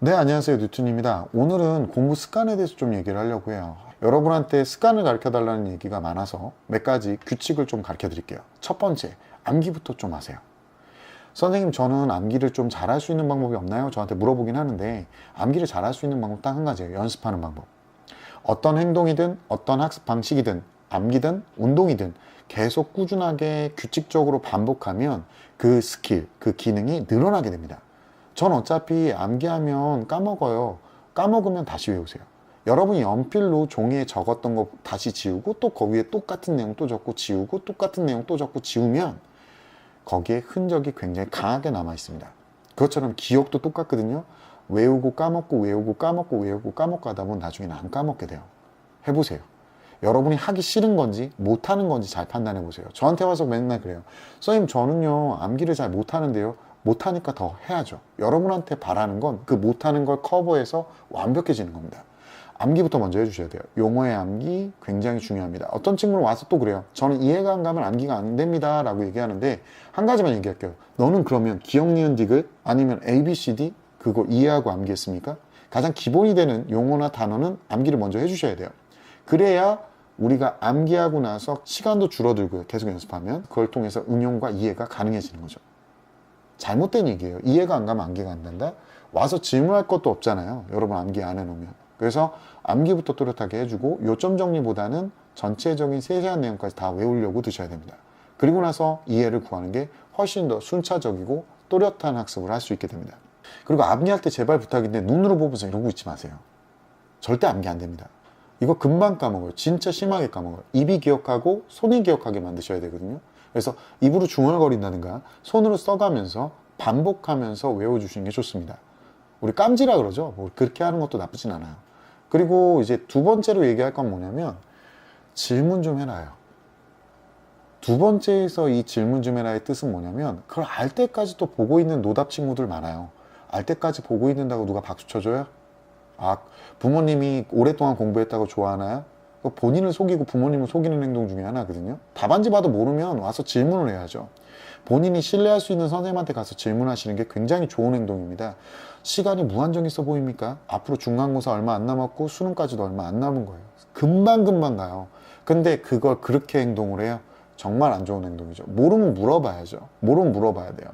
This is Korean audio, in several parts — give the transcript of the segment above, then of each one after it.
네, 안녕하세요. 뉴튼입니다. 오늘은 공부 습관에 대해서 좀 얘기를 하려고 해요. 여러분한테 습관을 가르쳐 달라는 얘기가 많아서 몇 가지 규칙을 좀 가르쳐 드릴게요. 첫 번째, 암기부터 좀 하세요. 선생님, 저는 암기를 좀 잘할 수 있는 방법이 없나요? 저한테 물어보긴 하는데, 암기를 잘할 수 있는 방법 딱 한 가지예요. 연습하는 방법. 어떤 행동이든 어떤 학습 방식이든 암기든 운동이든 계속 꾸준하게 규칙적으로 반복하면 그 스킬, 그 기능이 늘어나게 됩니다. 전 어차피 암기하면 까먹어요. 까먹으면 다시 외우세요. 여러분이 연필로 종이에 적었던 거 다시 지우고 또 거기에 똑같은 내용 또 적고 지우고 똑같은 내용 또 적고 지우면 거기에 흔적이 굉장히 강하게 남아 있습니다. 그것처럼 기억도 똑같거든요. 외우고 까먹고 외우고 까먹고 외우고 까먹고 하다 보면 나중에는 안 까먹게 돼요. 해보세요. 여러분이 하기 싫은 건지 못하는 건지 잘 판단해 보세요. 저한테 와서 맨날 그래요. 선생님, 저는요 암기를 잘 못하는데요. 못하니까 더 해야죠. 여러분한테 바라는 건 그 못하는 걸 커버해서 완벽해지는 겁니다. 암기부터 먼저 해주셔야 돼요. 용어의 암기 굉장히 중요합니다. 어떤 친구는 와서 또 그래요. 저는 이해가 안 가면 암기가 안 됩니다 라고 얘기하는데, 한 가지만 얘기할게요. 너는 그러면 기억, 니은, 디귿 아니면 ABCD 그거 이해하고 암기했습니까? 가장 기본이 되는 용어나 단어는 암기를 먼저 해주셔야 돼요. 그래야 우리가 암기하고 나서 시간도 줄어들고요. 계속 연습하면 그걸 통해서 응용과 이해가 가능해지는 거죠. 잘못된 얘기예요. 이해가 안 가면 암기가 안 된다? 와서 질문할 것도 없잖아요. 여러분 암기 안 해놓으면. 그래서 암기부터 또렷하게 해주고 요점 정리보다는 전체적인 세세한 내용까지 다 외우려고 드셔야 됩니다. 그리고 나서 이해를 구하는 게 훨씬 더 순차적이고 또렷한 학습을 할 수 있게 됩니다. 그리고 암기할 때 제발 부탁인데 눈으로 보면서 이러고 있지 마세요. 절대 암기 안 됩니다. 이거 금방 까먹어요. 진짜 심하게 까먹어요. 입이 기억하고 손이 기억하게 만드셔야 되거든요. 그래서 입으로 중얼거린다든가 손으로 써가면서 반복하면서 외워주시는 게 좋습니다. 우리 깜지라 그러죠. 뭐 그렇게 하는 것도 나쁘진 않아요. 그리고 이제 두 번째로 얘기할 건 뭐냐면 질문 좀 해놔요. 두 번째에서 이 질문 좀 해라의 뜻은 뭐냐면 그걸 알 때까지 또 보고 있는 노답 친구들 많아요. 알 때까지 보고 있는다고 누가 박수 쳐줘요? 아, 부모님이 오랫동안 공부했다고 좋아하나요? 본인을 속이고 부모님을 속이는 행동 중에 하나거든요. 답안지 봐도 모르면 와서 질문을 해야죠. 본인이 신뢰할 수 있는 선생님한테 가서 질문하시는 게 굉장히 좋은 행동입니다. 시간이 무한정 있어 보입니까? 앞으로 중간고사 얼마 안 남았고 수능까지도 얼마 안 남은 거예요. 금방금방 가요. 근데 그걸 그렇게 행동을 해요? 정말 안 좋은 행동이죠. 모르면 물어봐야죠. 모르면 물어봐야 돼요.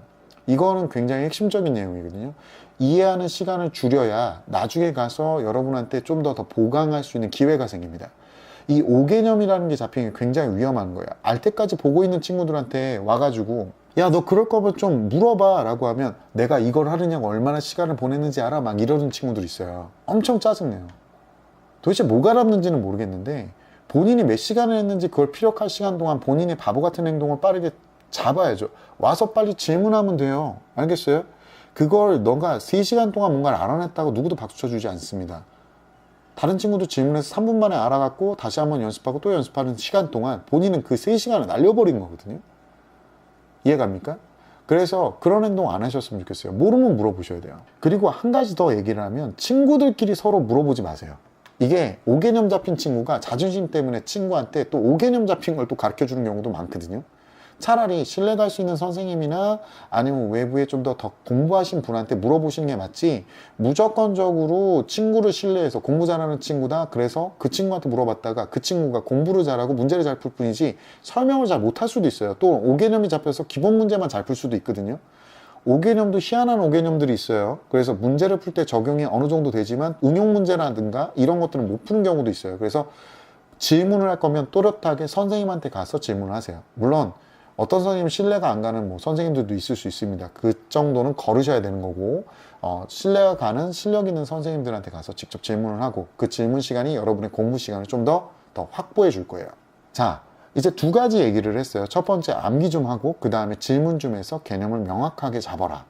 이거는 굉장히 핵심적인 내용이거든요. 이해하는 시간을 줄여야 나중에 가서 여러분한테 좀 더 보강할 수 있는 기회가 생깁니다. 이 5개념이라는 게 잡히는 게 굉장히 위험한 거예요. 알 때까지 보고 있는 친구들한테 와가지고 야, 너 그럴 거면 좀 물어봐 라고 하면 내가 이걸 하느냐고 얼마나 시간을 보냈는지 알아? 막 이러는 친구들이 있어요. 엄청 짜증내요. 도대체 뭐가 남는지는 모르겠는데 본인이 몇 시간을 했는지 그걸 피력할 시간 동안 본인의 바보 같은 행동을 빠르게 잡아야죠. 와서 빨리 질문하면 돼요. 알겠어요? 그걸 너가 3시간 동안 뭔가를 알아냈다고 누구도 박수 쳐주지 않습니다. 다른 친구도 질문해서 3분 만에 알아갖고 다시 한번 연습하고 또 연습하는 시간 동안 본인은 그 3시간을 날려버린 거거든요. 이해갑니까? 그래서 그런 행동 안 하셨으면 좋겠어요. 모르면 물어보셔야 돼요. 그리고 한 가지 더 얘기를 하면 친구들끼리 서로 물어보지 마세요. 이게 5개념 잡힌 친구가 자존심 때문에 친구한테 또 5개념 잡힌 걸 또 가르쳐 주는 경우도 많거든요. 차라리 신뢰갈 수 있는 선생님이나 아니면 외부에 좀 더 공부하신 분한테 물어보시는 게 맞지, 무조건적으로 친구를 신뢰해서 공부 잘하는 친구다 그래서 그 친구한테 물어봤다가 그 친구가 공부를 잘하고 문제를 잘 풀 뿐이지 설명을 잘 못할 수도 있어요. 또 5개념이 잡혀서 기본 문제만 잘 풀 수도 있거든요. 5개념도 희한한 5개념들이 있어요. 그래서 문제를 풀 때 적용이 어느 정도 되지만 응용 문제라든가 이런 것들은 못 푸는 경우도 있어요. 그래서 질문을 할 거면 또렷하게 선생님한테 가서 질문을 하세요. 물론 어떤 선생님 신뢰가 안 가는 뭐 선생님들도 있을 수 있습니다. 그 정도는 거르셔야 되는 거고, 신뢰가 가는 실력 있는 선생님들한테 가서 직접 질문을 하고 그 질문 시간이 여러분의 공부 시간을 좀 더 확보해 줄 거예요. 자, 이제 두 가지 얘기를 했어요. 첫 번째 암기 좀 하고 그 다음에 질문 좀 해서 개념을 명확하게 잡아라.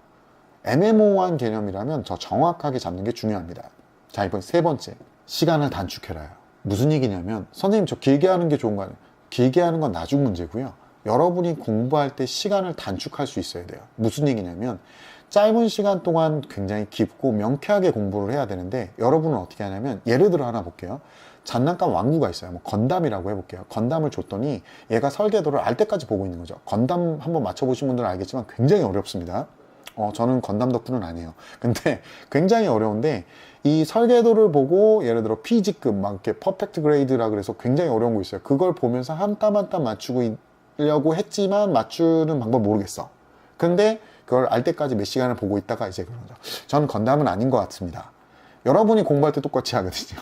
애매모호한 개념이라면 더 정확하게 잡는 게 중요합니다. 자, 이번 세 번째, 시간을 단축해라요. 무슨 얘기냐면 선생님 저 길게 하는 게 좋은 거 아니에요? 길게 하는 건 나중 문제고요. 여러분이 공부할 때 시간을 단축할 수 있어야 돼요. 무슨 얘기냐면 짧은 시간 동안 굉장히 깊고 명쾌하게 공부를 해야 되는데 여러분은 어떻게 하냐면 예를 들어 하나 볼게요. 장난감 왕구가 있어요. 뭐 건담이라고 해볼게요. 건담을 줬더니 얘가 설계도를 알 때까지 보고 있는 거죠. 건담 한번 맞춰보신 분들은 알겠지만 굉장히 어렵습니다. 저는 건담 덕후는 아니에요. 근데 굉장히 어려운데 이 설계도를 보고 예를 들어 P지급 막 이렇게 퍼펙트 그레이드라 그래서 굉장히 어려운 거 있어요. 그걸 보면서 한 땀 한 땀 맞추려고 했지만 맞추는 방법 모르겠어. 근데 그걸 알 때까지 몇 시간을 보고 있다가 이제 그런 거죠. 저는 건담은 아닌 것 같습니다. 여러분이 공부할 때 똑같이 하거든요.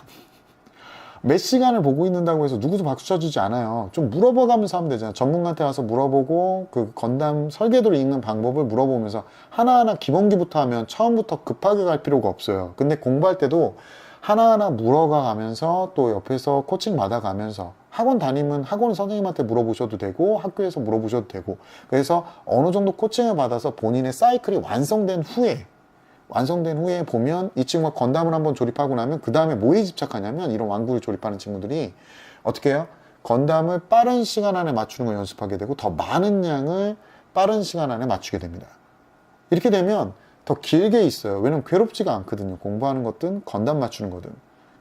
몇 시간을 보고 있는다고 해서 누구도 박수 쳐주지 않아요. 좀 물어봐가면서 하면 되잖아요. 전문가한테 와서 물어보고 그 건담 설계도를 읽는 방법을 물어보면서 하나하나 기본기부터 하면 처음부터 급하게 갈 필요가 없어요. 근데 공부할 때도 하나하나 물어가면서 또 옆에서 코칭 받아가면서 학원 다니면 학원 선생님한테 물어보셔도 되고 학교에서 물어보셔도 되고 그래서 어느 정도 코칭을 받아서 본인의 사이클이 완성된 후에 보면 이 친구가 건담을 한번 조립하고 나면 그 다음에 뭐에 집착하냐면 이런 완구를 조립하는 친구들이 어떻게 해요? 건담을 빠른 시간 안에 맞추는 걸 연습하게 되고 더 많은 양을 빠른 시간 안에 맞추게 됩니다. 이렇게 되면 더 길게 있어요. 왜냐면 괴롭지가 않거든요. 공부하는 것든 건담 맞추는 거든.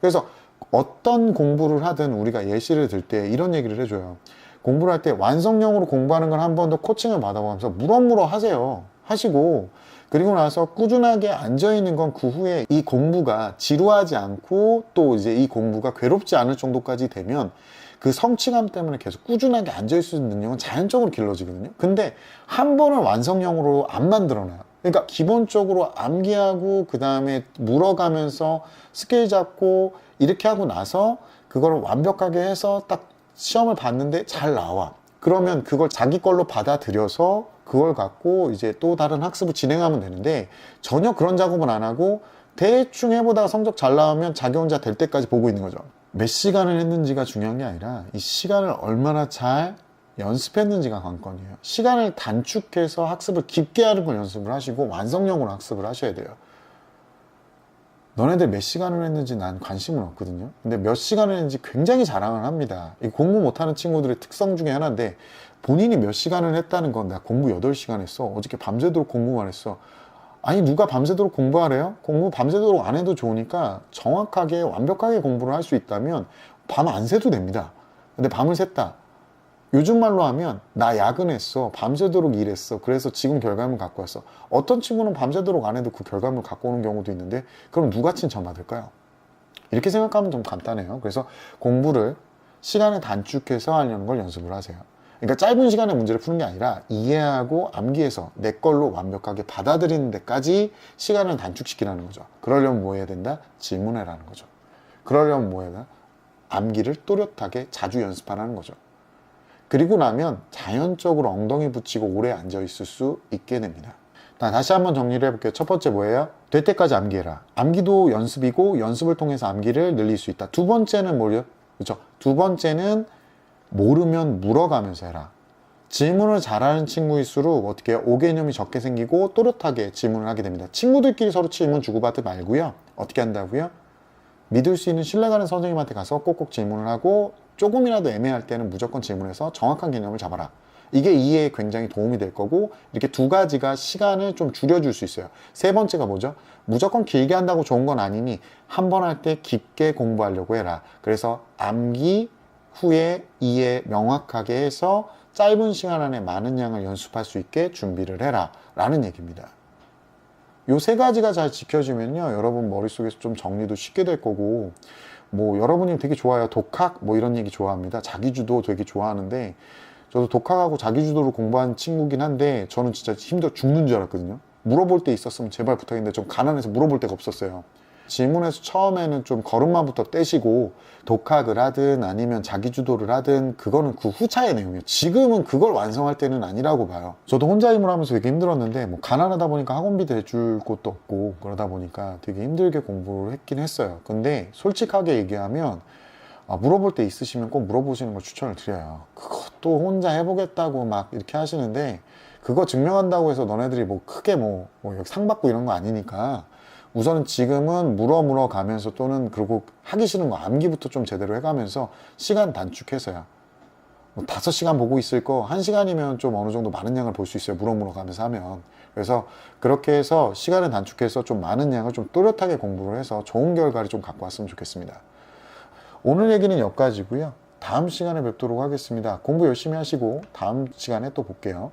그래서 어떤 공부를 하든 우리가 예시를 들 때 이런 얘기를 해줘요. 공부를 할 때 완성형으로 공부하는 걸 한 번 더 코칭을 받아보면서 물어물어 하세요. 하시고 그리고 나서 꾸준하게 앉아있는 건 그 후에 이 공부가 지루하지 않고 또 이제 이 공부가 괴롭지 않을 정도까지 되면 그 성취감 때문에 계속 꾸준하게 앉아있을 수 있는 능력은 자연적으로 길러지거든요. 근데 한 번을 완성형으로 안 만들어놔요. 그러니까 기본적으로 암기하고 그 다음에 물어가면서 스케일 잡고 이렇게 하고 나서 그걸 완벽하게 해서 딱 시험을 봤는데 잘 나와. 그러면 그걸 자기 걸로 받아들여서 그걸 갖고 이제 또 다른 학습을 진행하면 되는데 전혀 그런 작업은 안 하고 대충 해보다가 성적 잘 나오면 자기 혼자 될 때까지 보고 있는 거죠. 몇 시간을 했는지가 중요한 게 아니라 이 시간을 얼마나 잘 연습했는지가 관건이에요. 시간을 단축해서 학습을 깊게 하는 걸 연습을 하시고 완성형으로 학습을 하셔야 돼요. 너네들 몇 시간을 했는지 난 관심은 없거든요. 근데 몇 시간을 했는지 굉장히 자랑을 합니다. 이 공부 못하는 친구들의 특성 중에 하나인데 본인이 몇 시간을 했다는 건 나 공부 8시간 했어. 어저께 밤새도록 공부만 했어. 아니 누가 밤새도록 공부하래요? 공부 밤새도록 안 해도 좋으니까 정확하게 완벽하게 공부를 할 수 있다면 밤 안 새도 됩니다. 근데 밤을 샜다. 요즘 말로 하면 나 야근했어. 밤새도록 일했어. 그래서 지금 결과물 갖고 왔어. 어떤 친구는 밤새도록 안 해도 그 결과물 갖고 오는 경우도 있는데 그럼 누가 칭찬받을까요? 이렇게 생각하면 좀 간단해요. 그래서 공부를 시간을 단축해서 하려는 걸 연습을 하세요. 그러니까 짧은 시간에 문제를 푸는 게 아니라 이해하고 암기해서 내 걸로 완벽하게 받아들이는 데까지 시간을 단축시키라는 거죠. 그러려면 뭐 해야 된다? 질문해라는 거죠. 그러려면 뭐 해야 된다? 암기를 또렷하게 자주 연습하라는 거죠. 그리고 나면 자연적으로 엉덩이 붙이고 오래 앉아 있을 수 있게 됩니다. 다시 한번 정리를 해볼게요. 첫 번째 뭐예요? 될 때까지 암기해라. 암기도 연습이고 연습을 통해서 암기를 늘릴 수 있다. 두 번째는 뭐예요? 그렇죠? 두 번째는 모르면 물어가면서 해라. 질문을 잘하는 친구일수록 어떻게 해요? 오개념이 적게 생기고 또렷하게 질문을 하게 됩니다. 친구들끼리 서로 질문 주고받지 말고요. 어떻게 한다고요? 믿을 수 있는 신뢰가는 선생님한테 가서 꼭꼭 질문을 하고 조금이라도 애매할 때는 무조건 질문해서 정확한 개념을 잡아라. 이게 이해에 굉장히 도움이 될 거고 이렇게 두 가지가 시간을 좀 줄여줄 수 있어요. 세 번째가 뭐죠? 무조건 길게 한다고 좋은 건 아니니 한 번 할 때 깊게 공부하려고 해라. 그래서 암기 후에 이해 명확하게 해서 짧은 시간 안에 많은 양을 연습할 수 있게 준비를 해라 라는 얘기입니다. 요 세 가지가 잘 지켜지면요 여러분 머릿속에서 좀 정리도 쉽게 될 거고 뭐 여러분이 되게 좋아요. 독학 뭐 이런 얘기 좋아합니다. 자기주도 되게 좋아하는데 저도 독학하고 자기주도를 공부한 친구긴 한데 저는 진짜 힘들어 죽는 줄 알았거든요. 물어볼 때 있었으면 제발 부탁인데 좀 가난해서 물어볼 데가 없었어요. 질문에서 처음에는 좀 걸음마부터 떼시고 독학을 하든 아니면 자기주도를 하든 그거는 그 후차의 내용이에요. 지금은 그걸 완성할 때는 아니라고 봐요. 저도 혼자 힘을 하면서 되게 힘들었는데 뭐 가난하다 보니까 학원비도 해줄 곳도 없고 그러다 보니까 되게 힘들게 공부를 했긴 했어요. 근데 솔직하게 얘기하면 물어볼 때 있으시면 꼭 물어보시는 걸 추천을 드려요. 그것도 혼자 해보겠다고 막 이렇게 하시는데 그거 증명한다고 해서 너네들이 뭐 크게 뭐 상 받고 이런 거 아니니까 우선은 지금은 물어 가면서 또는 그리고 하기 싫은 거 암기부터 좀 제대로 해가면서 시간 단축해서요. 뭐 5시간 보고 있을 거 1시간이면 좀 어느 정도 많은 양을 볼 수 있어요. 물어 가면서 하면. 그래서 그렇게 해서 시간을 단축해서 좀 많은 양을 좀 또렷하게 공부를 해서 좋은 결과를 좀 갖고 왔으면 좋겠습니다. 오늘 얘기는 여기까지고요. 다음 시간에 뵙도록 하겠습니다. 공부 열심히 하시고 다음 시간에 또 볼게요.